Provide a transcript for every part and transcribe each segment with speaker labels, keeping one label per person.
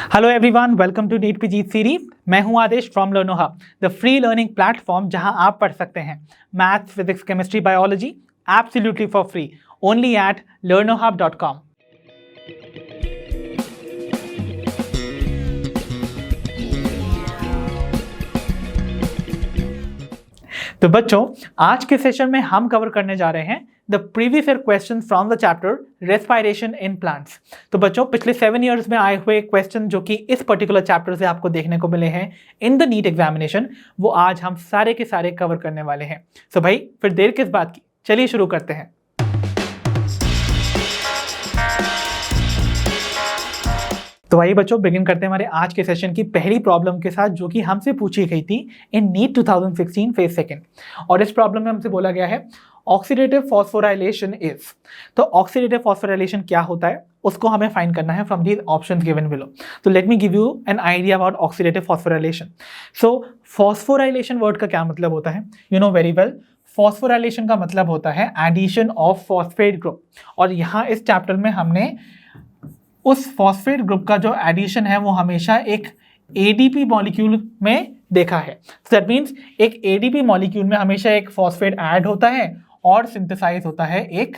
Speaker 1: Hello everyone, welcome to NEET PG series. मैं हूं Aadesh from Learnohub, the free learning platform जहां आप पढ़ सकते हैं maths, physics, chemistry, biology absolutely for free only at learnohub.com। तो बच्चों, आज के सेशन में हम कवर करने जा रहे हैं the previous year question from the chapter respiration in plants. तो बच्चों, पिछले 7 इयर्स में आए हुए क्वेश्चन जो कि इस पर्टिकुलर चैप्टर से आपको देखने को मिले हैं इन द नीट एग्जामिनेशन, वो आज हम सारे के सारे कवर करने वाले हैं। तो भाई फिर देर किस बात की, चलिए शुरू करते हैं। तो आइए बच्चों, बिगिन करते हैं हमारे आज के सेशन की पहली प्रॉब्लम के साथ, जो कि हमसे पूछी गई थी इन नीट 2016 फेज सेकंड। और इस प्रॉब्लम में हमसे बोला गया है ऑक्सीडेटिव फॉस्फोराइलेशन इज। तो ऑक्सीडेटिव फॉस्फोराइलेशन क्या होता है उसको हमें फाइंड करना है from these options given below. तो let me give you an idea about oxidative phosphorylation. So phosphorylation word का क्या मतलब होता है? You know very well, phosphorylation का मतलब होता है एडिशन ऑफ फॉस्फेट ग्रुप। और यहाँ इस चैप्टर में हमने उस फॉस्फेट ग्रुप का जो एडिशन है वो हमेशा एक एडीपी मॉलिक्यूल में देखा है। दैट मीन्स एक एडीपी मॉलिक्यूल में हमेशा एक फॉस्फेट ऐड होता है और सिंथेसाइज होता है एक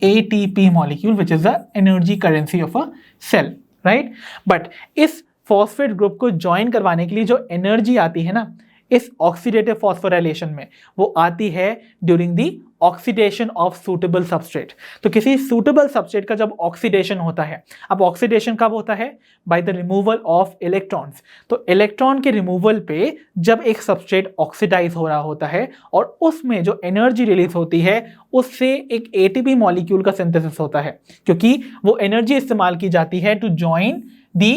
Speaker 1: ATP molecule which is the energy currency of a cell, right. But इस फॉस्फेट ग्रुप को ज्वाइन करवाने के लिए जो एनर्जी आती है ना इस ऑक्सीडेटिव फॉस्फोराइलेशन में, वो आती है during the oxidation of suitable substrate. तो किसी सूटेबल सबस्ट्रेट का जब ऑक्सीडेशन होता है, अब ऑक्सीडेशन कब होता है? By the removal of electrons. तो इलेक्ट्रॉन के रिमूवल पे जब एक सबस्ट्रेट ऑक्सीडाइज हो रहा होता है और उसमें जो एनर्जी रिलीज होती है उससे एक एटीपी मॉलिक्यूल का सिंथेसिस होता है, क्योंकि वो एनर्जी इस्तेमाल की जाती है to join the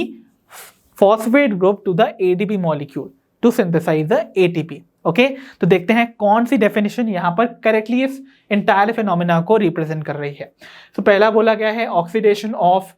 Speaker 1: phosphate group to the ATP molecule to synthesize the ATP. Okay, तो देखते हैं कौन सी डेफिनेशन यहां पर करेक्टली इस इंटायर फिनोमेना को रिप्रेजेंट कर रही है। तो पहला बोला गया है oxidation of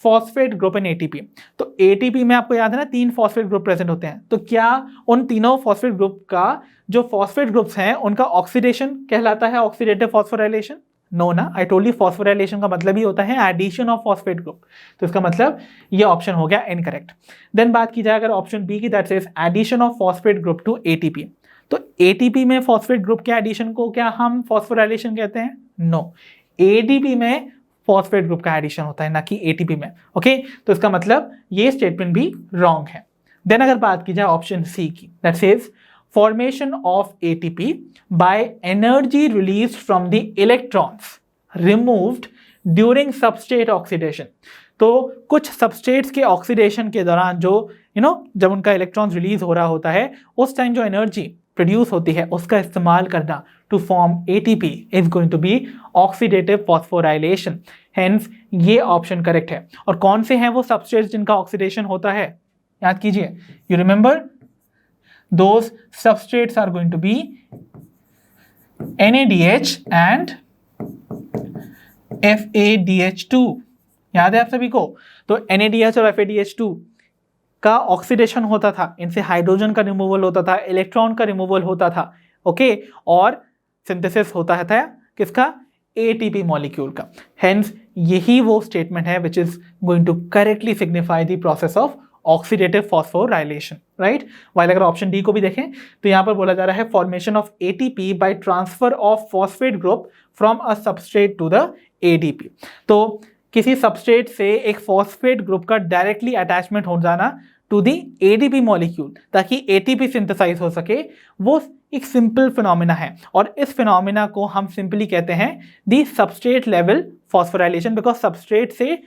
Speaker 1: phosphate group in ATP. तो एटीपी में आपको याद है ना 3 फॉस्फेट ग्रुप प्रेजेंट होते हैं। तो क्या उन तीनों फॉस्फेट ग्रुप का जो फॉस्फेट ग्रुप्स हैं उनका ऑक्सीडेशन कहलाता है ऑक्सीडेटिव फॉस्फोराइलेशन? नो ना, आई टोल्ड यू फॉस्फोराइलेशन का मतलब ही होता है एडिशन ऑफ फॉस्फेट ग्रुप। तो इसका मतलब ये ऑप्शन हो गया इनकरेक्ट। देन बात की जाए अगर ऑप्शन बी की, that is addition of phosphate group to ATP. तो एटीपी में फॉस्फेट ग्रुप के एडिशन को क्या हम फॉस्फोराइलेशन कहते हैं? नो, एडीपी में फॉस्फेट ग्रुप का एडिशन होता है, ना कि एटीपी में। ओके, तो इसका मतलब ये स्टेटमेंट भी रॉन्ग है। देन अगर बात की जाए ऑप्शन सी की, that says formation of ATP by energy released from the electrons removed during substrate oxidation। तो कुछ सबस्ट्रेट्स के ऑक्सीडेशन के दौरान जो जब उनका इलेक्ट्रॉन्स रिलीज हो रहा होता है उस टाइम जो एनर्जी प्रोड्यूस होती है उसका इस्तेमाल करना to form ATP is going to be oxidative phosphorylation. Hence ये ऑप्शन करेक्ट है। और कौन से हैं वो सबस्ट्रेट्स जिनका ऑक्सीडेशन होता है? याद कीजिए, you remember those substrates are going to be NADH and FADH2। याद है आप सभी को? तो NADH और FADH2 का ऑक्सीडेशन होता था, इनसे हाइड्रोजन का रिमूवल होता था, इलेक्ट्रॉन का रिमूवल होता था। ओके, और सिंथेसिस होता था किसका? एटीपी मॉलिक्यूल का। हेंस यही वो स्टेटमेंट है which is going to correctly signify the process of oxidative phosphorylation, right. While अगर ऑप्शन डी को भी देखें तो यहां पर बोला जा रहा है formation of ATP by transfer of phosphate group from a substrate to the ADP. तो किसी सबस्ट्रेट से एक फॉस्फेट ग्रुप का डायरेक्टली अटैचमेंट हो जाना टू द एडीपी मॉलिक्यूल ताकि एटीपी सिंथेसाइज हो सके, वो एक सिंपल फिनोमेना है। और इस फिनोमेना को हम सिंपली कहते हैं the substrate level phosphorylation, because substrate से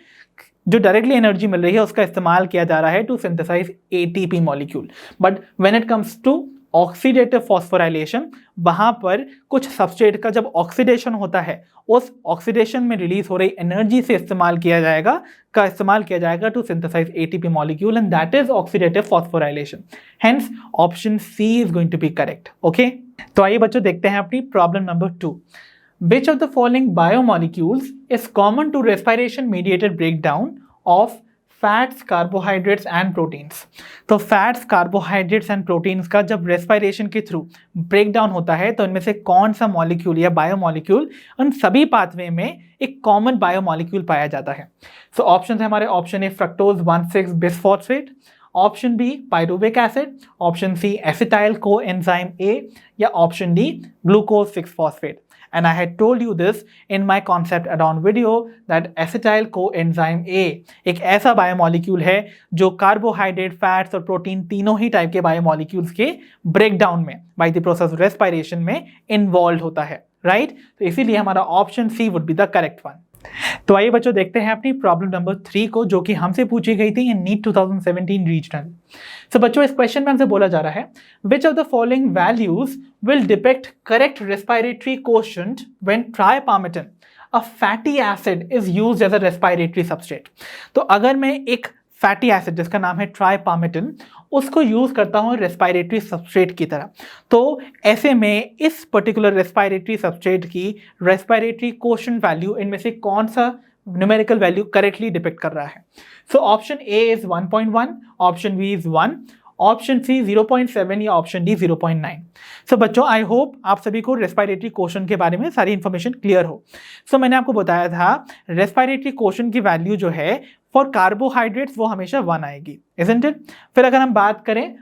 Speaker 1: जो डायरेक्टली एनर्जी मिल रही है उसका इस्तेमाल किया जा रहा है to synthesize ATP molecule. But when it comes to oxidative phosphorylation, वहां पर कुछ सबस्ट्रेट का जब ऑक्सीडेशन होता है उस ऑक्सीडेशन में रिलीज हो रही एनर्जी से इस्तेमाल किया जाएगा to synthesize ATP molecule, and that is oxidative phosphorylation. Hence option C is going to be correct. Okay, तो आइए बच्चों देखते हैं अपनी problem number 2। Which of the following biomolecules is common to respiration mediated breakdown of fats, carbohydrates and proteins. तो fats, carbohydrates and proteins का जब respiration के थ्रू ब्रेक डाउन होता है तो इनमें से कौन सा मॉलिक्यूल या बायोमॉलिक्यूल उन सभी पाथवे में एक कॉमन बायोमॉलिक्यूल पाया जाता है? सो ऑप्शन है हमारे, option A fructose 1,6 bisphosphate, option B pyruvic acid, option C acetyl coenzyme A, या option D glucose six phosphate. And I had told you this in my concept add-on video that acetyl coenzyme A एक ऐसा biomolecule है जो carbohydrate, fats और protein तीनों ही type के biomolecules के ब्रेकडाउन में by the process of respiration में इन्वॉल्व होता है, राइट? तो इसीलिए हमारा option C would be the correct one. तो आइए बच्चों देखते हैं अपनी प्रॉब्लम नंबर 3 को, जो कि हमसे पूछी गई थी इन नीट 2017 रीजनल। सो बच्चों इस क्वेश्चन में हमसे बोला जा रहा है, which of the following values will depict correct respiratory quotient when tripalmitin a fatty acid is used as a respiratory substrate. तो अगर मैं एक फैटी एसिड जिसका नाम है ट्राइपामेटिन उसको यूज करता हूं रेस्पिरेटरी सबस्ट्रेट की तरह, तो ऐसे में इस पर्टिकुलर रेस्पिरेटरी सबस्ट्रेट की रेस्पिरेटरी कोशेंट वैल्यू इनमें से कौन सा न्यूमेरिकल वैल्यू करेक्टली डिपिक्ट कर रहा है? So option A is 1.1, option B is 1, option C 0.7 या ऑप्शन डी 0.9। सो बच्चों आई होप आप सभी को रेस्पिरेटरी कोशेंट के बारे में सारी इंफॉर्मेशन क्लियर हो। सो मैंने आपको बताया था रेस्पिरेटरी कोशेंट की वैल्यू जो है फॉर कार्बोहाइड्रेट्स वो हमेशा 1 आएगी, इजंट इट? फिर अगर हम बात करें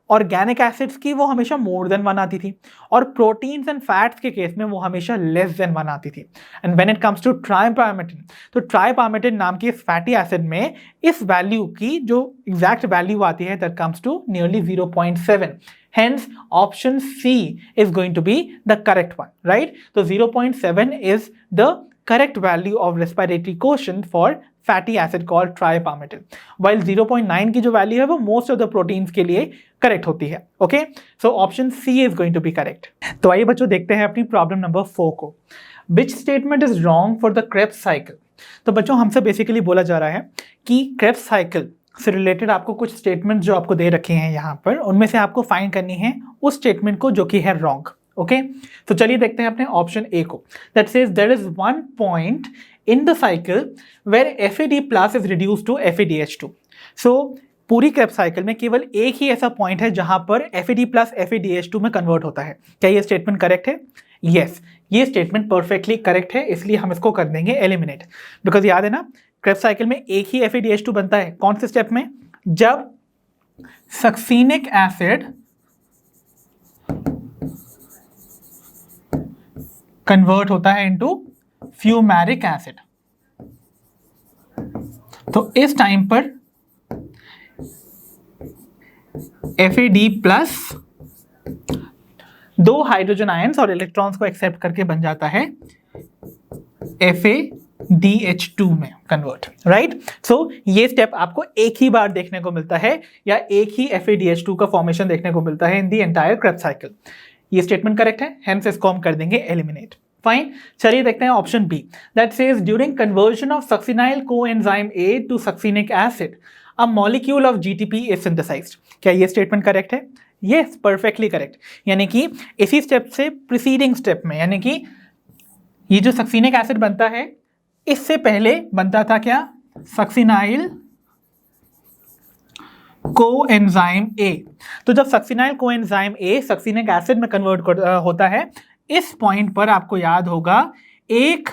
Speaker 1: ऑर्गेनिक एसिड्स की वो हमेशा मोर देन 1 आती थी, और प्रोटीन्स एंड फैट्स के केस में वो हमेशा लेस देन 1 आती थी। And when it comes to tripalmitin, तो ट्राइपामेटिन नाम की इस फैटी एसिड में इस वैल्यू की जो एग्जैक्ट वैल्यू आती है that comes to nearly 0.7। Hence, option C is going to be the correct one, right? So 0.7 is the correct value of respiratory quotient for fatty acid called tripametin. While 0.9 की जो value है वो most of the proteins के लिए correct होती है, okay? So option C is going to be correct. तो आइए बच्चों देखते हैं अपनी प्रॉब्लम नंबर 4 को। Which statement is wrong for the Krebs cycle? तो बच्चों हमसे बेसिकली बोला जा रहा है कि Krebs cycle से रिलेटेड आपको कुछ स्टेटमेंट जो आपको दे रखे हैं यहाँ पर, उनमें से आपको फाइंड करनी है उस स्टेटमेंट को जो कि है रॉन्ग, ओके? तो चलिए देखते हैं अपने ऑप्शन ए को, that says there is one point in the cycle where FAD+ is reduced to FADH2। So पूरी Krebs साइकिल में केवल एक ही ऐसा पॉइंट है जहां पर FAD+ FADH2 में कन्वर्ट होता है। क्या ये स्टेटमेंट करेक्ट है? यस, ये स्टेटमेंट परफेक्टली करेक्ट है, इसलिए हम इसको कर देंगे एलिमिनेट। बिकॉज याद है ना, Krebs साइकिल में एक ही FADH2 बनता है, कौन से स्टेप में? जब सक्सीनिक एसिड कन्वर्ट होता है इनटू फ्यूमेरिक एसिड। तो इस टाइम पर FAD+ 2 हाइड्रोजन आयंस और इलेक्ट्रॉन्स को एक्सेप्ट करके बन जाता है FADH2 में कन्वर्ट, राइट? सो ये स्टेप आपको एक ही बार देखने को मिलता है, या एक ही FADH2 का फॉर्मेशन देखने को मिलता है in the entire Krebs cycle. ये स्टेटमेंट करेक्ट है, हेंस इसको हम कर देंगे एलिमिनेट। फाइन, चलिए देखते हैं option B, that says during conversion of succinyl coenzyme A to succinic acid a molecule of GTP is synthesized. क्या ये स्टेटमेंट करेक्ट है? Yes, perfectly correct. यानी कि इसी स्टेप से प्रीसीडिंग स्टेप में, यानी कि ये जो सक्सिनिक एसिड बनता है इससे पहले बनता था क्या? Succinyl coenzyme A। तो जब succinyl coenzyme A succinic acid में कन्वर्ट होता है, इस पॉइंट पर आपको याद होगा एक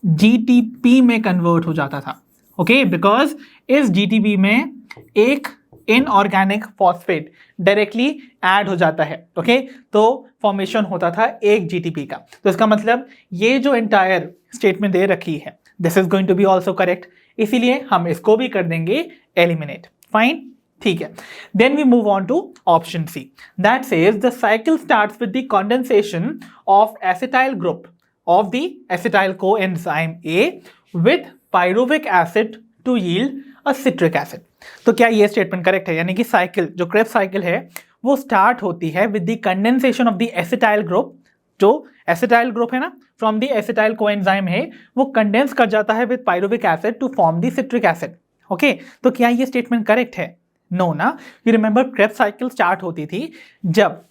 Speaker 1: GTP में कन्वर्ट हो जाता था, ओके? बिकॉज इस GTP में एक इनऑर्गेनिक फॉस्फेट डायरेक्टली ऐड हो जाता है, ओके? तो फॉर्मेशन होता था एक GTP का। तो इसका मतलब ये जो एंटायर स्टेटमेंट दे रखी है, this is going to be also correct, इसीलिए हम इसको भी कर देंगे एलिमिनेट। फाइन, ठीक है। Then we move on to option C, that says the cycle starts with the condensation of acetyl group of the acetyl coenzyme A with pyruvic acid to yield a citric acid. तो क्या ये statement correct है? यानी कि cycle जो Krebs cycle है वो start होती है with the condensation of the acetyl group, जो एसिटाइल ग्रुप है ना फ्रॉम द एसिटाइल कोएंजाइम है, वो कंडेंस कर जाता है with pyruvic acid to form the citric acid, okay? तो क्या ये स्टेटमेंट करेक्ट है? नो ना। You remember Krebs cycle start होती थी जब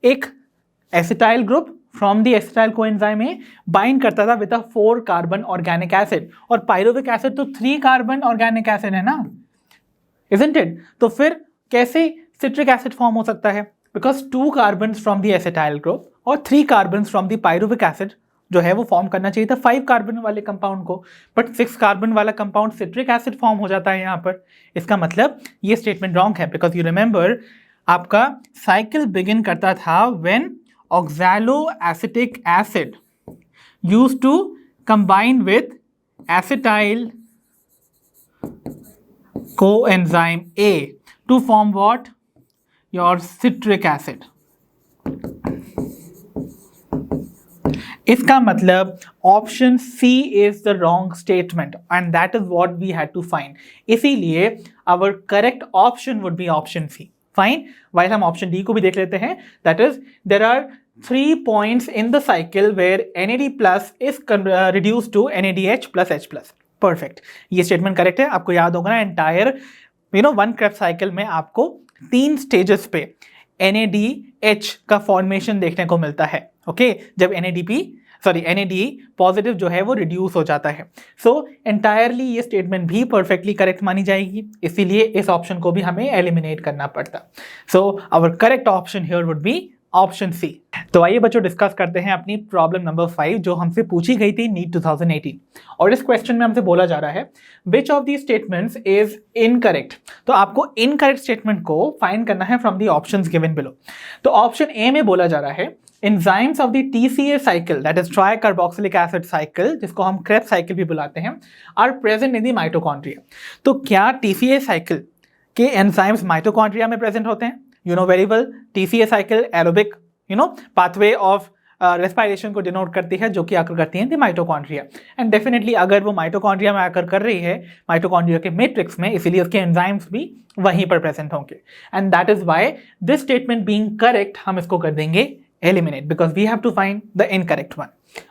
Speaker 1: एक acetyl group from the acetyl coenzyme A bind करता था with a 4 carbon organic acid, और पायरुविक एसिड तो 3 कार्बन ऑर्गेनिक एसिड है ना, इजंट इट? तो फिर कैसे सिट्रिक एसिड फॉर्म हो सकता है? Because 2 carbon from the acetyl group और 3 carbon from the pyruvic acid जो है वो फॉर्म करना चाहिए था 5 कार्बन वाले कंपाउंड को, बट 6 कार्बन वाला कंपाउंड सिट्रिक एसिड फॉर्म हो जाता है यहाँ पर। इसका मतलब ये स्टेटमेंट रॉन्ग है, बिकॉज यू रिमेंबर आपका साइकिल बिगिन करता था when oxaloacetic acid used to combine with acetyl coenzyme A to form what? Your citric acid. इसका मतलब option C is the wrong statement and that is what we had to find. इसीलिए our correct option would be option C. Fine, while हम option D को भी देख लेते हैं। That is there are 3 points in the cycle where NAD plus is reduced to NADH plus H plus. Perfect. ये statement correct है। आपको याद होगा ना, एंटायर वन क्रेब्स साइकिल में आपको 3 स्टेजेस पे NADH का फॉर्मेशन देखने को मिलता है। ओके, जब NAD पॉजिटिव जो है वो रिड्यूस हो जाता है। सो एंटायरली ये स्टेटमेंट भी परफेक्टली करेक्ट मानी जाएगी, इसीलिए इस ऑप्शन को भी हमें एलिमिनेट करना पड़ता। So our correct option here would be option C. तो आइए बच्चों डिस्कस करते हैं अपनी प्रॉब्लम नंबर 5 जो हमसे पूछी गई थी नीट 2018। और इस क्वेश्चन में हमसे बोला जा रहा है which of the statements is incorrect. तो आपको इनकरेक्ट स्टेटमेंट को फाइंड करना है from the options given below. तो ऑप्शन ए में बोला जा रहा है enzymes of the TCA cycle, that is tricarboxylic acid cycle, जिसको हम Krebs cycle भी बुलाते हैं, are present in the mitochondria। तो क्या TCA cycle के enzymes mitochondria में present होते हैं? You know very well, TCA cycle aerobic pathway of respiration को डिनोट करती है, जो कि आकर करती है दी माइटोकॉन्ड्रिया। एंड डेफिनेटली अगर वो माइटोकॉन्ड्रिया में आकर कर रही है माइटोकॉन्ड्रिया के मैट्रिक्स में, इसीलिए उसके एंजाइम्स भी वहीं पर प्रेजेंट होंगे। And that is why this statement being correct हम इसको कर देंगे eliminate because we have to find the incorrect one.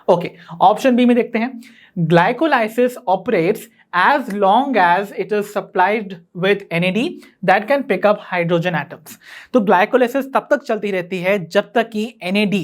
Speaker 1: Okay, option B में देखते हैं glycolysis operates as long as it is supplied with NAD that can pick up hydrogen atoms। तो glycolysis तब तक चलती रहती है जब तक कि NAD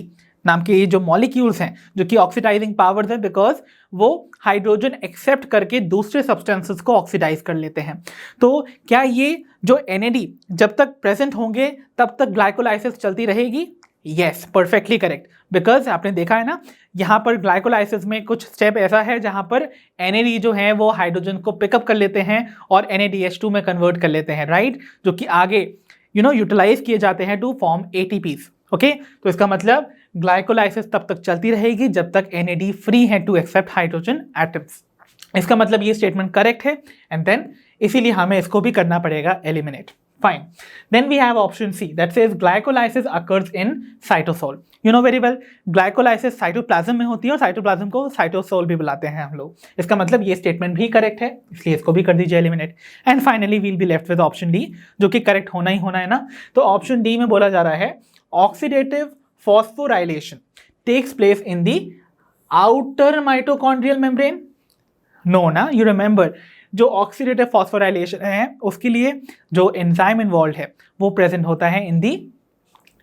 Speaker 1: नाम के ये जो मॉलिक्यूल्स हैं जो कि ऑक्सीडाइजिंग पावर्स हैं, बिकॉज वो हाइड्रोजन एक्सेप्ट करके दूसरे सब्सटेंसेस को ऑक्सीडाइज कर लेते हैं। तो क्या ये जो NAD जब तक प्रेजेंट होंगे तब तक ग्लाइकोलाइसिस चलती रहेगी? यस, परफेक्टली करेक्ट, बिकॉज आपने देखा है ना यहाँ पर ग्लाइकोलाइसिस में कुछ स्टेप ऐसा है जहाँ पर NAD जो है वो हाइड्रोजन को पिकअप कर लेते हैं और NADH2 में कन्वर्ट कर लेते हैं, राइट, जो कि आगे यूटिलाइज किए जाते हैं टू फॉर्म ATPs। ओके, तो इसका मतलब ग्लाइकोलाइसिस तब तक चलती रहेगी जब तक NAD फ्री है टू एक्सेप्ट हाइड्रोजन एटम्स। इसका मतलब ये स्टेटमेंट करेक्ट है एंड देन इसीलिए हमें इसको भी करना पड़ेगा eliminate. Fine. Then we have option C that says glycolysis occurs in cytosol. You know very well, glycolysis cytoplasm में होती है और cytoplasm को cytosol भी बुलाते हैं हम लोग। इसका मतलब ये स्टेटमेंट भी करेक्ट है, इसलिए इसको भी कर दीजिए eliminate. And finally we'll be left with option D, जो कि करेक्ट होना ही होना है ना। तो ऑप्शन डी में बोला जा रहा है oxidative phosphorylation takes place in the outer mitochondrial membrane. No ना, यू रिमेंबर जो ऑक्सीडेटिव फॉस्फोराइलेशन है उसके लिए जो एंजाइम इन्वॉल्व है वो प्रेजेंट होता है in the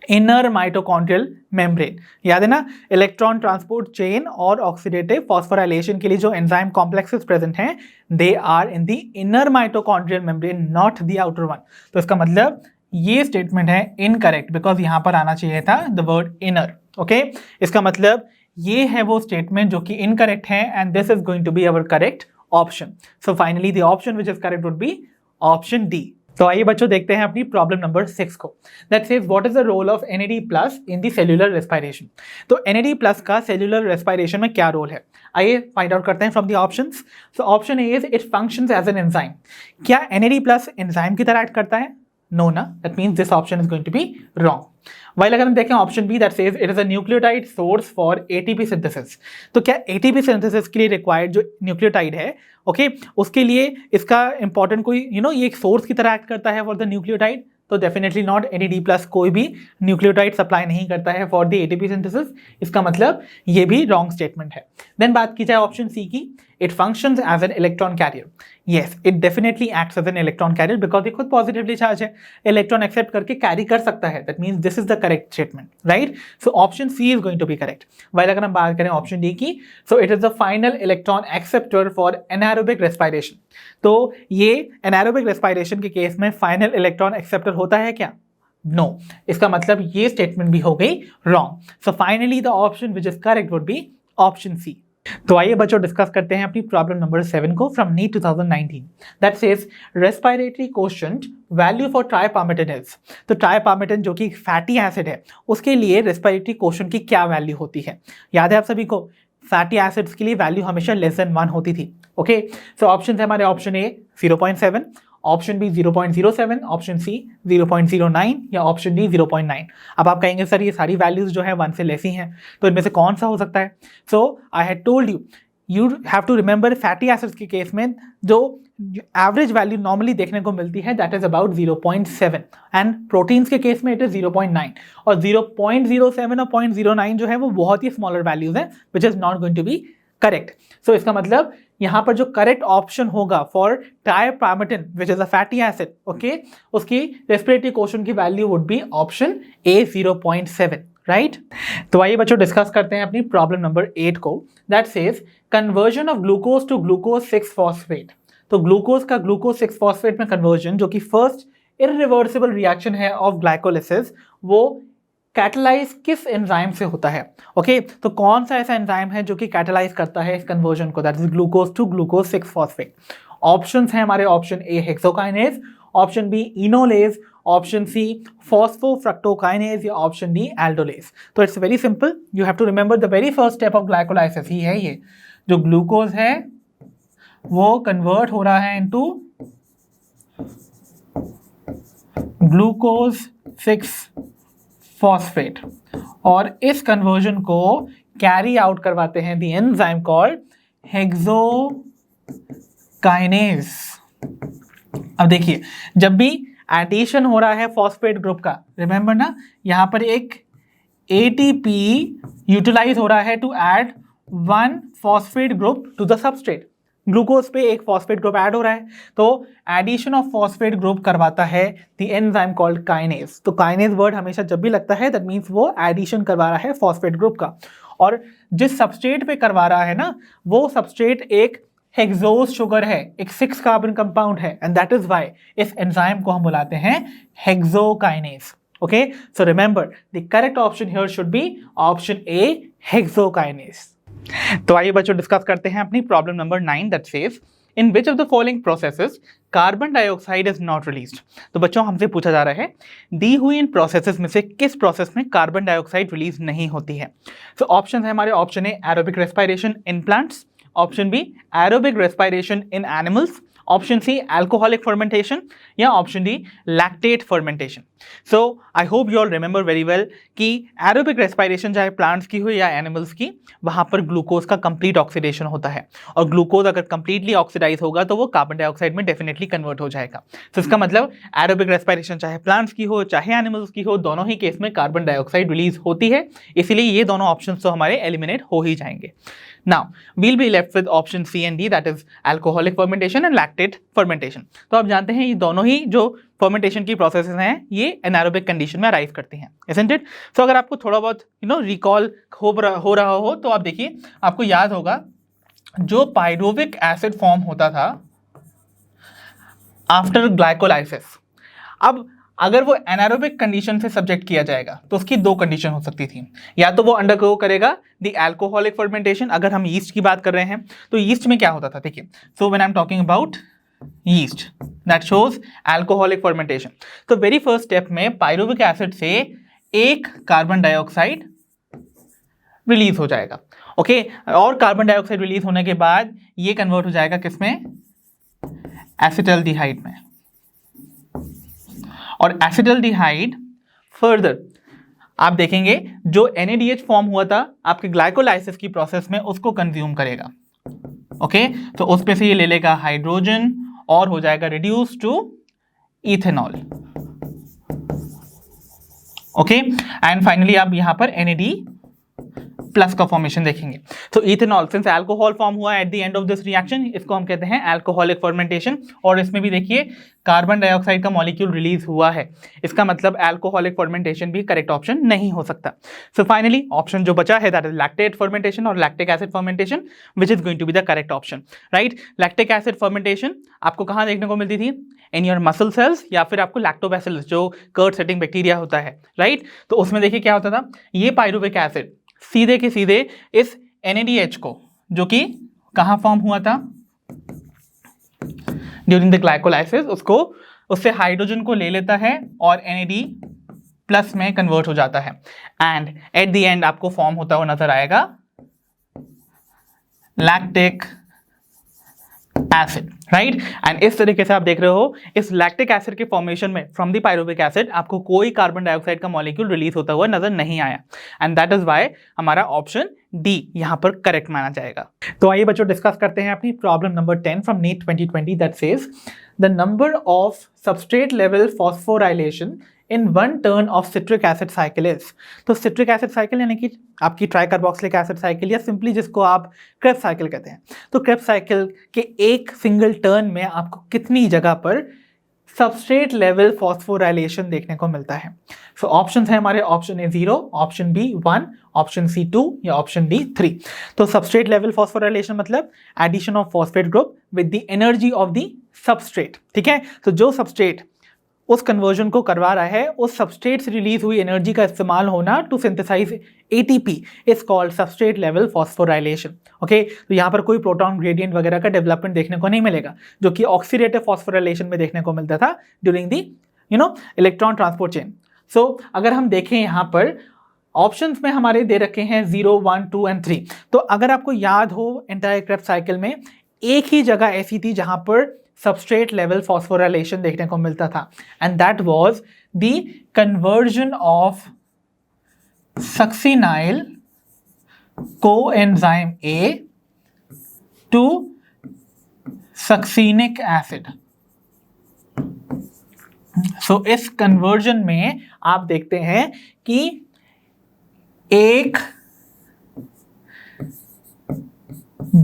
Speaker 1: inner mitochondrial membrane. याद है ना, इलेक्ट्रॉन ट्रांसपोर्ट चेन और ऑक्सीडेटिव फॉस्फोराइलेशन के लिए जो एंजाइम कॉम्प्लेक्सेस प्रेजेंट हैं they are in the inner mitochondrial membrane, not the outer one. तो इसका मतलब ये स्टेटमेंट है इनकरेक्ट, बिकॉज यहाँ पर आना चाहिए था द वर्ड इनर। ओके, इसका मतलब ये है वो स्टेटमेंट जो कि इनकरेक्ट है and this is going to be our correct option. So finally the option which is correct would be option D. तो आइए बच्चों देखते हैं अपनी प्रॉब्लम नंबर 6 को। That says what is the role of NAD plus in the cellular respiration. तो NAD plus का cellular respiration में क्या रोल है, आइए फाइंड आउट करते हैं from the options. So option A is it functions as an enzyme. क्या NAD plus enzyme की तरह एक्ट करता है? नो ना, that means this option is going to be wrong. While अगर हम देखें option B that says it is a nucleotide source for ATP synthesis. तो क्या ATP सिंथेसिस के लिए रिक्वायर्ड जो न्यूक्लियोटाइड है ओके उसके लिए इसका इंपॉर्टेंट कोई ये एक सोर्स की तरह एक्ट करता है फॉर द न्यूक्लियोटाइड? तो डेफिनेटली नॉट। NAD प्लस कोई भी न्यूक्लियोटाइड सप्लाई नहीं करता है फॉर द ATP सिंथेसिस। इसका मतलब ये भी रॉन्ग स्टेटमेंट है। देन बात की जाए ऑप्शन सी की, it functions as an electron carrier. Yes, it definitely acts as an electron carrier because ये खुद पॉजिटिवली चार्ज है, इलेक्ट्रॉन एक्सेप्ट करके कैरी कर सकता है। That means this is the correct statement, right? So option C is going to be correct. While अगर हम बात करें ऑप्शन डी की, so it is the final electron acceptor for anaerobic respiration. तो ये एनारोबिक रेस्पिरेशन के case में final electron acceptor होता है क्या? नो। इसका मतलब ये स्टेटमेंट भी हो गई wrong. So finally the option which is correct would be option C. तो आइए बच्चों डिस्कस करते हैं अपनी प्रॉब्लम नंबर 7 को from NEET 2019 that says respiratory quotient value for tripalmitin is. तो ट्राइपार्मेटिन जो कि फैटी एसिड है उसके लिए रेस्पिरेटरी कोशेंट की क्या वैल्यू होती है? याद है आप सभी को, फैटी एसिड्स के लिए वैल्यू हमेशा लेस देन 1 होती थी। ओके, सो ऑप्शन है हमारे option A 0.7, option B 0.07, option C 0.09 या ऑप्शन डी 0.9। अब आप कहेंगे सर ये सारी वैल्यूज जो है 1 से लेस ही हैं, तो इनमें से कौन सा हो सकता है? So I had told you have to remember fatty acids के केस में जो एवरेज वैल्यू नॉर्मली देखने को मिलती है that is about 0.7 and proteins के केस में इट इज 0.9 और 0.07 और 0.09 जो है वो बहुत ही स्मॉलर वैल्यूज है which is not going to be correct. So इसका मतलब यहां पर जो करेक्ट ऑप्शन होगा for tripalmitin which is a fatty acid, okay, उसकी रेस्पिरेटरी कोशेंट की value would be option A 0.7, right? तो आइए बच्चों डिस्कस करते हैं अपनी प्रॉब्लम नंबर 8 को that says conversion of glucose to glucose 6 phosphate. तो ग्लूकोज का ग्लूकोज 6 फॉस्फेट में कन्वर्जन जो कि फर्स्ट इरिवर्सिबल रिएक्शन है ऑफ ग्लाइकोलिसिस, वो कैटलाइज किस एंजाइम से होता है? ओके, तो कौन सा ऐसा एंजाइम है जो कि कैटलाइज करता है इस कन्वर्जन को, that is glucose to glucose 6 phosphate? Options हैं हमारे option A hexokinase, option B enolase, option C phosphofructokinase या ऑप्शन डी एल्डोलेज। तो it's very simple, you have to remember the very first step of glycolysis ही है ये, जो glucose है वो कन्वर्ट हो रहा है इनटू ग्लूकोज 6 फॉस्फेट और इस कन्वर्जन को कैरी आउट करवाते हैं दी एंजाइम कॉल्ड हेक्सोकाइनेज। अब देखिए, जब भी एडिशन हो रहा है फॉस्फेट ग्रुप का, रिमेंबर ना, यहां पर एक एटीपी यूटिलाइज हो रहा है to add 1 phosphate group to the substrate. Glucose पे एक फॉस्फेट ग्रुप ऐड हो रहा है, तो एडिशन ऑफ फॉस्फेट ग्रुप करवाता है द एंजाइम कॉल्ड काइनेज। तो काइनेज वर्ड हमेशा जब भी लगता है दैट मीन्स वो एडिशन करवा रहा है फॉस्फेट ग्रुप का, और जिस सबस्ट्रेट पे करवा रहा है ना वो सबस्ट्रेट एक हेक्सोज शुगर है, एक 6 कार्बन कंपाउंड है, एंड दैट इज व्हाई इस एंजाइम को हम बुलाते हैं hexokinase. Okay, so remember the correct option here should be option A hexokinase. तो आइए बच्चों डिस्कस करते हैं अपनी problem number 9 that says in which of the following processes carbon dioxide is not released. तो बच्चों हमसे पूछा जा रहा है दी हुई इन प्रोसेसेस में से किस प्रोसेस में कार्बन डाइऑक्साइड रिलीज नहीं होती है? तो ऑप्शन है हमारे option A aerobic respiration in plants, option B aerobic respiration in animals, option C alcoholic fermentation या option D lactate fermentation. So I hope you all remember very well कि aerobic respiration चाहे plants की हो या animals की, वहां पर glucose का कंप्लीट ऑक्सीडेशन होता है, और ग्लूकोज अगर कंप्लीटली ऑक्सीडाइज होगा तो वो कार्बन डाइऑक्साइड में डेफिनेटली कन्वर्ट हो जाएगा। तो इसका मतलब एरोबिक रेस्पिरेशन चाहे प्लांट्स की हो चाहे एनिमल्स की हो, दोनों ही केस में कार्बन डाइऑक्साइड रिलीज होती है, इसीलिए ये दोनों ऑप्शन तो हमारे एलिमिनेट हो ही जाएंगे। Now, we'll be left with option C and D, that is alcoholic fermentation and lactate fermentation. तो आप जानते हैं ये दोनों ही जो फर्मेंटेशन की प्रोसेसेस हैं ये एनारोबिक कंडीशन में अराइव करती हैं, isn't it? So अगर आपको थोड़ा बहुत रिकॉल हो रहा हो तो आप देखिए, आपको याद होगा जो पायरुविक एसिड फॉर्म होता था आफ्टर ग्लाइकोलाइसिस, अब अगर वो एनारोबिक कंडीशन से सब्जेक्ट किया जाएगा तो उसकी 2 कंडीशन हो सकती थी, या तो वो अंडरगो करेगा द अल्कोहलिक फर्मेंटेशन। अगर हम यीस्ट की बात कर रहे हैं तो यीस्ट में क्या होता था, देखिए, so when I am talking about yeast that shows alcoholic fermentation, तो वेरी फर्स्ट स्टेप में पायरुविक एसिड से एक कार्बन डाइऑक्साइड रिलीज हो जाएगा, ओके, और कार्बन डाइऑक्साइड रिलीज होने के बाद ये कन्वर्ट हो जाएगा किसमें, एसिटल्डिहाइड में, और एसिटल्डिहाइड फर्दर आप देखेंगे जो NADH फॉर्म हुआ था आपके ग्लाइकोलाइसिस की प्रोसेस में उसको कंज्यूम करेगा, ओके, तो उस पे से ये ले लेगा हाइड्रोजन और हो जाएगा reduce to ethanol, okay, and finally आप यहां पर NAD प्लस का फॉर्मेशन देखेंगे। तो इथेनॉल, सिंस अल्कोहल फॉर्म हुआ at the end of this reaction, इसको हम कहते हैं अल्कोहलिक फर्मेंटेशन। और इसमें भी देखिए कार्बन डाइऑक्साइड का मॉलिक्यूल रिलीज हुआ है, इसका मतलब अल्कोहलिक फर्मेंटेशन भी करेक्ट ऑप्शन नहीं हो सकता। सो फाइनली ऑप्शन जो बचा है दैट इज लैक्टेट फर्मेंटेशन और lactic acid fermentation, which is going to be the correct option, right. Lactic acid fermentation आपको कहाँ देखने को मिलती थी? इन योर मसल सेल्स, या फिर आपको लैक्टोबैसिलस जो कर्ड सेटिंग बैक्टीरिया होता है, राइट। तो उसमें देखिए क्या होता था, ये पाइरुविक एसिड सीधे के सीधे इस NADH को, जो कि कहां फॉर्म हुआ था ड्यूरिंग द ग्लाइकोलाइसिस, उससे हाइड्रोजन को ले लेता है और NAD प्लस में कन्वर्ट हो जाता है एंड एट द एंड आपको फॉर्म होता हुआ नजर आएगा लैक्टिक एसिड, राइट। एंड इस तरीके से आप देख रहे हो इस लैक्टिक एसिड के फॉर्मेशन में फ्रॉम द पाइरुविक एसिड आपको कोई कार्बन डाइऑक्साइड का मॉलिक्यूल रिलीज होता हुआ नजर नहीं आया, एंड दैट इज व्हाई हमारा ऑप्शन डी यहां पर करेक्ट माना जाएगा। तो आइए बच्चों डिस्कस करते हैं अपनी problem number 10 from NEET 2020 that says the number of substrate level phosphorylation in one turn of citric acid cycle is. तो सिट्रिक एसिड साइकिल यानी कि आपकी ट्राइकार्बोक्सिलिक एसिड साइकिल, या सिंपली जिसको आप क्रेब्स साइकिल कहते हैं। तो क्रेब्स साइकिल के एक सिंगल टर्न में आपको कितनी जगह पर सबस्ट्रेट लेवल फॉस्फोराइलेशन देखने को मिलता है? सो ऑप्शंस है हमारे, option A 0, option B 1, option C 2 या ऑप्शन डी 3। तो सबस्ट्रेट लेवल फॉस्फोराइलेशन मतलब addition of phosphate group with the energy of the substrate, ठीक है। तो जो सबस्ट्रेट उस कन्वर्जन को करवा रहा है, उस सबस्ट्रेट से रिलीज हुई एनर्जी का इस्तेमाल होना to synthesise ATP is called substrate level phosphorylation, okay. तो यहाँ पर कोई प्रोटॉन ग्रेडियंट वगैरह का डेवलपमेंट देखने को नहीं मिलेगा, जो कि ऑक्सीडेटिव फॉस्फोराइलेशन में देखने को मिलता था during the electron transport chain. So अगर हम देखें यहाँ पर ऑप्शंस में हमारे दे रखे हैं 0, 1, 2 एंड 3। तो अगर आपको याद हो एंटायर क्रेब्स साइकिल में एक ही जगह ऐसी थी जहां पर सबस्ट्रेट लेवल फॉस्फोराइलेशन देखने को मिलता था, and that was the conversion of succinyl coenzyme A to succinic acid. So इस कन्वर्जन में आप देखते हैं कि एक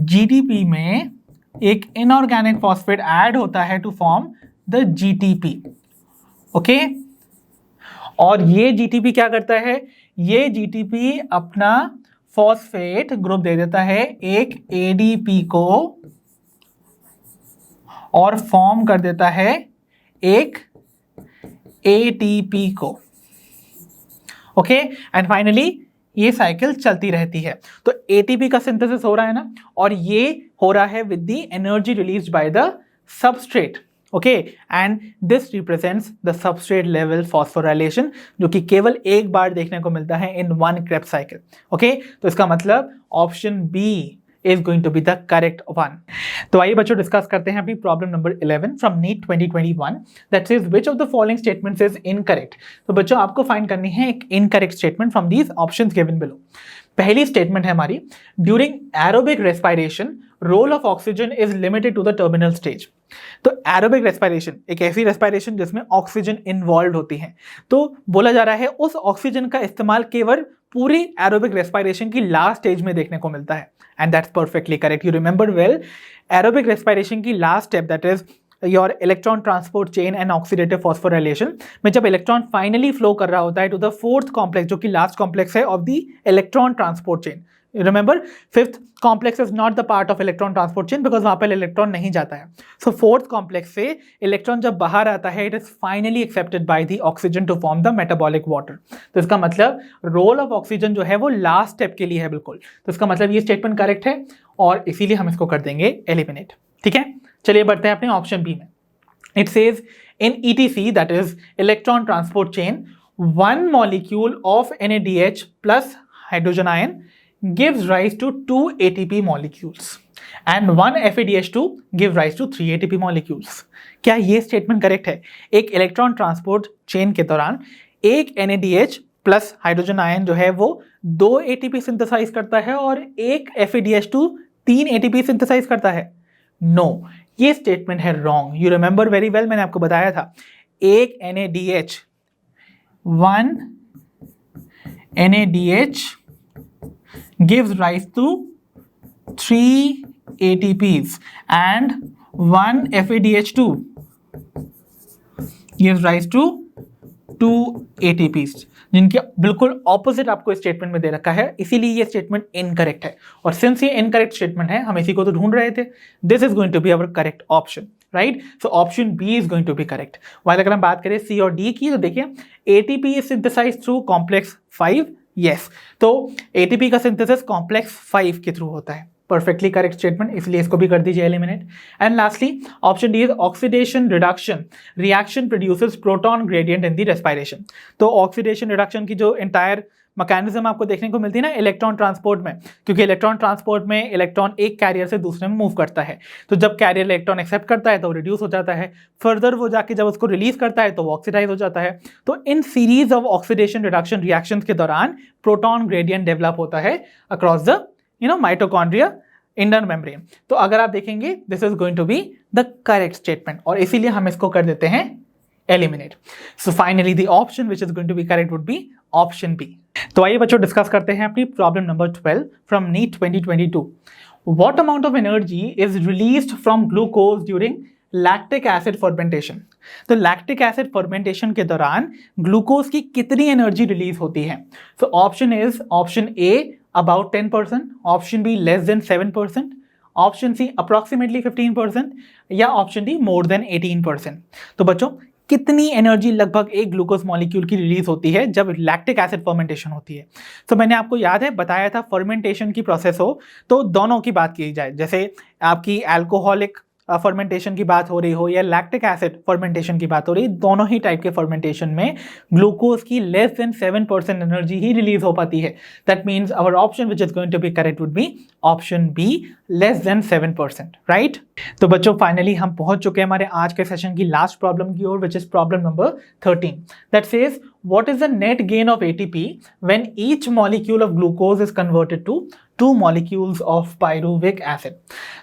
Speaker 1: GTP में एक इनऑर्गेनिक फॉस्फेट ऐड होता है to form the GTP, okay. और ये GTP क्या करता है? ये GTP अपना फॉस्फेट ग्रुप दे देता है एक ADP को और फॉर्म कर देता है एक ATP को, ओके। एंड फाइनली ये साइकिल चलती रहती है। तो ATP का सिंथेसिस हो रहा है ना, और ये हो रहा है with the energy released by the substrate, okay. And this represents the substrate level phosphorylation, जो कि केवल एक बार देखने को मिलता है in one Krebs cycle, okay. तो इसका मतलब option B is going to be the correct one. तो आइए बच्चों डिस्कस करते हैं अपनी problem number 11 from NEET 2021 that says which of the following statements is incorrect. तो बच्चों आपको फाइंड करनी है एक incorrect statement from these options given below. पहली स्टेटमेंट है हमारी, during aerobic respiration role of oxygen is limited to the terminal stage. तो एरोबिक रेस्पिरेशन एक ऐसी रेस्पिरेशन जिसमें ऑक्सीजन इन्वॉल्व होती है। तो बोला जा रहा है उस ऑक्सीजन का इस्तेमाल केवल पूरी एरोबिक रेस्पिरेशन की लास्ट स्टेज में देखने को मिलता है, and that's perfectly correct. You remember well, aerobic respiration की last step that is your electron transport chain and oxidative phosphorylation में जब इलेक्ट्रॉन फाइनली फ्लो कर रहा होता है टू द फोर्थ कॉम्प्लेक्स, जो कि लास्ट कॉम्प्लेक्स है of the electron transport chain. Remember, fifth complex is not the part of electron transport chain because वहां पर इलेक्ट्रॉन नहीं जाता है। सो फोर्थ कॉम्प्लेक्स से इलेक्ट्रॉन जब बाहर आता है, it is finally accepted by the oxygen to form the metabolic water. तो इसका मतलब रोल ऑफ ऑक्सीजन जो है वो लास्ट स्टेप के लिए है बिल्कुल। तो इसका मतलब ये स्टेटमेंट करेक्ट है और इसीलिए हम इसको कर देंगे एलिमिनेट, ठीक है। चलिए बढ़ते हैं अपने ऑप्शन बी में। It says in ETC that is electron transport chain, one molecule of NADH plus hydrogen ion gives rise to 2 ATP molecules and 1 FADH2 give rise to 3 ATP molecules. क्या ये statement correct है? एक electron transport chain के दौरान एक NADH plus hydrogen ion जो है वो 2 ATP सिंथेसाइज करता है और एक FADH2 3 ATP सिंथेसाइज करता है। नो, ये स्टेटमेंट है wrong. You remember very well, मैंने आपको बताया था एक NADH 1 NADH gives rise to 3 ATPs and 1 FADH2 gives rise to 2 ATPs, जिनके बिल्कुल ऑपोजिट आपको स्टेटमेंट में दे रखा है, इसीलिए ये स्टेटमेंट इनकरेक्ट है। और सिंस ये इनकरेक्ट स्टेटमेंट है, हम इसी को तो ढूंढ रहे थे, this is going to be our correct option, right. So option B is going to be correct. While अगर हम बात करें सी और डी की, तो देखिए ATP is synthesised through complex 5, yes, तो एटीपी का सिंथेसिस कॉम्प्लेक्स 5 के थ्रू होता है, परफेक्टली करेक्ट स्टेटमेंट, इसलिए इसको भी कर दीजिए eliminate. And lastly option D is oxidation reduction reaction produces proton gradient in the respiration. तो ऑक्सीडेशन रिडक्शन की जो एंटायर मैकेनिज्म आपको देखने को मिलती है ना इलेक्ट्रॉन ट्रांसपोर्ट में, क्योंकि इलेक्ट्रॉन ट्रांसपोर्ट में इलेक्ट्रॉन एक कैरियर से दूसरे में मूव करता है, तो जब कैरियर इलेक्ट्रॉन एक्सेप्ट करता है तो रिड्यूस हो जाता है, फर्दर वो जाके जब उसको रिलीज करता है तो वो ऑक्सीडाइज हो जाता है। तो in series of oxidation reduction reactions के दौरान प्रोटॉन ग्रेडियंट डेवलप होता है across the mitochondria inter membrane. तो अगर आप देखेंगे this is going to be the correct statement, और इसीलिए हम इसको कर देते हैं eliminate. So finally the option which is going to be correct would be option B. तो आइए बच्चों डिस्कस करते हैं अपनी problem number 12 from NEET 2022। What amount of energy is released from glucose during lactic acid fermentation. तो lactic acid fermentation के दौरान glucose की कितनी एनर्जी रिलीज होती है। So option is option A about 10%, option B less than 7%, option C approximately 15% या option D more than 18%। तो बच्चों कितनी एनर्जी लगभग एक ग्लूकोज मॉलिक्यूल की रिलीज होती है जब लैक्टिक एसिड फर्मेंटेशन होती है। तो मैंने आपको याद है बताया था फर्मेंटेशन की प्रोसेस हो तो दोनों की बात की जाए, जैसे आपकी अल्कोहलिक फर्मेंटेशन की बात हो रही हो या लैक्टिक एसिड फर्मेंटेशन की बात हो रही, दोनों ही टाइप के फर्मेंटेशन में ग्लूकोज की लेस देन 7% एनर्जी ही रिलीज हो पाती है। That means our option which is going to be correct would be option B less than 7%, right. तो बच्चों फाइनली हम पहुंच चुके हैं हमारे आज के सेशन की लास्ट प्रॉब्लम की ओर, which is problem number 13 that says what is the net gain of ATP when each molecule of glucose is converted to 2 molecules of pyruvic acid.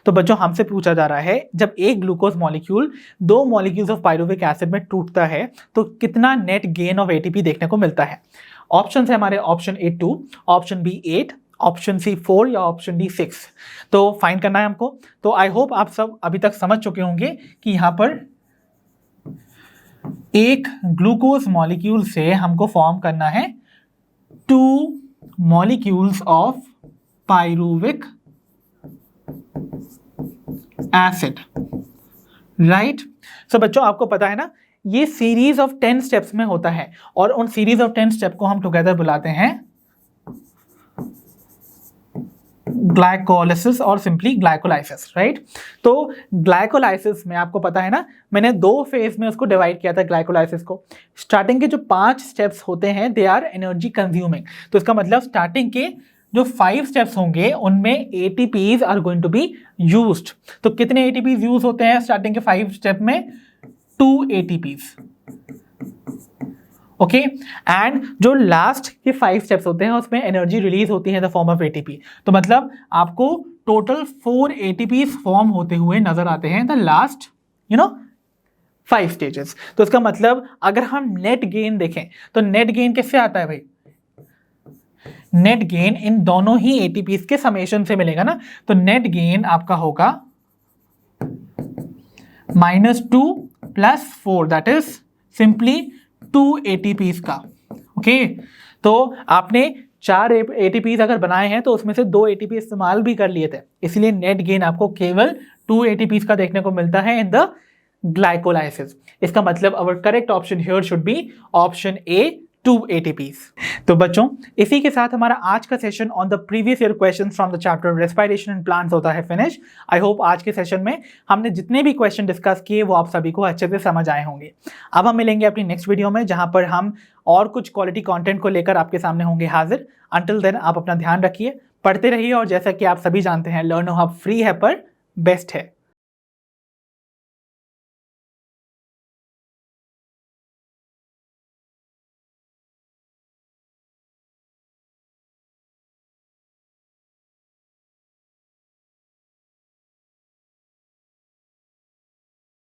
Speaker 1: तो बच्चों हमसे पूछा जा रहा है जब एक glucose molecule 2 molecules of pyruvic acid में टूटता है तो कितना नेट गेन ऑफ एटीपी देखने को मिलता है। ऑप्शन है हमारे option A 2, option B 8, option C 4 या ऑप्शन डी 6। तो फाइंड करना है हमको। तो आई होप आप सब अभी तक समझ चुके होंगे कि यहां पर एक ग्लूकोज मॉलिक्यूल से हमको फॉर्म करना है 2 molecules of pyruvic acid, right. So बच्चों आपको पता है ना ये सीरीज ऑफ 10 स्टेप्स में होता है और उन सीरीज ऑफ 10 स्टेप को हम टुगेदर बुलाते हैं ग्लाइकोलाइसिस और सिंपली ग्लाइकोलाइसिस, राइट। तो ग्लाइकोलाइसिस में आपको पता है ना मैंने 2 फेज में उसको डिवाइड किया था ग्लाइकोलाइसिस को। स्टार्टिंग के जो 5 स्टेप्स होते हैं दे आर एनर्जी कंज्यूमिंग, तो इसका मतलब स्टार्टिंग के जो 5 स्टेप्स होंगे उनमें ATPs are going to be used. तो कितने ATPs यूज होते हैं स्टार्टिंग के 5 स्टेप में? 2 ATPs, ओके। एंड जो लास्ट के 5 स्टेप्स होते हैं उसमें एनर्जी रिलीज होती है in the form of ATP। तो मतलब आपको टोटल 4 ATPs फॉर्म होते हुए नजर आते हैं द लास्ट 5 स्टेजेस। तो इसका मतलब अगर हम नेट गेन देखें तो नेट गेन किससे आता है भाई? नेट गेन इन दोनों ही ATPs के समेशन से मिलेगा ना। तो नेट गेन आपका होगा -2 + 4 दैट इज सिंपली 2 ATPs का, ओके। तो आपने 4 ATPs अगर बनाए हैं तो उसमें से 2 ATP इस्तेमाल भी कर लिए थे, इसलिए नेट गेन आपको केवल 2 ATPs का देखने को मिलता है इन द ग्लाइकोलाइसिस। इसका मतलब अवर correct option here should be option A 2 ATPs। तो बच्चों इसी के साथ हमारा आज का session on the previous year questions from the chapter respiration and plants होता है फिनिश। आई होप आज के सेशन में हमने जितने भी क्वेश्चन डिस्कस किए वो आप सभी को अच्छे से समझ आए होंगे। अब हम मिलेंगे अपनी नेक्स्ट वीडियो में जहां पर हम और कुछ क्वालिटी कंटेंट को लेकर आपके सामने होंगे हाजिर। अंटिल देन आप अपना ध्यान रखिए, पढ़ते रहिए और जैसा कि आप सभी जानते हैं लर्नो हब फ्री है पर बेस्ट है।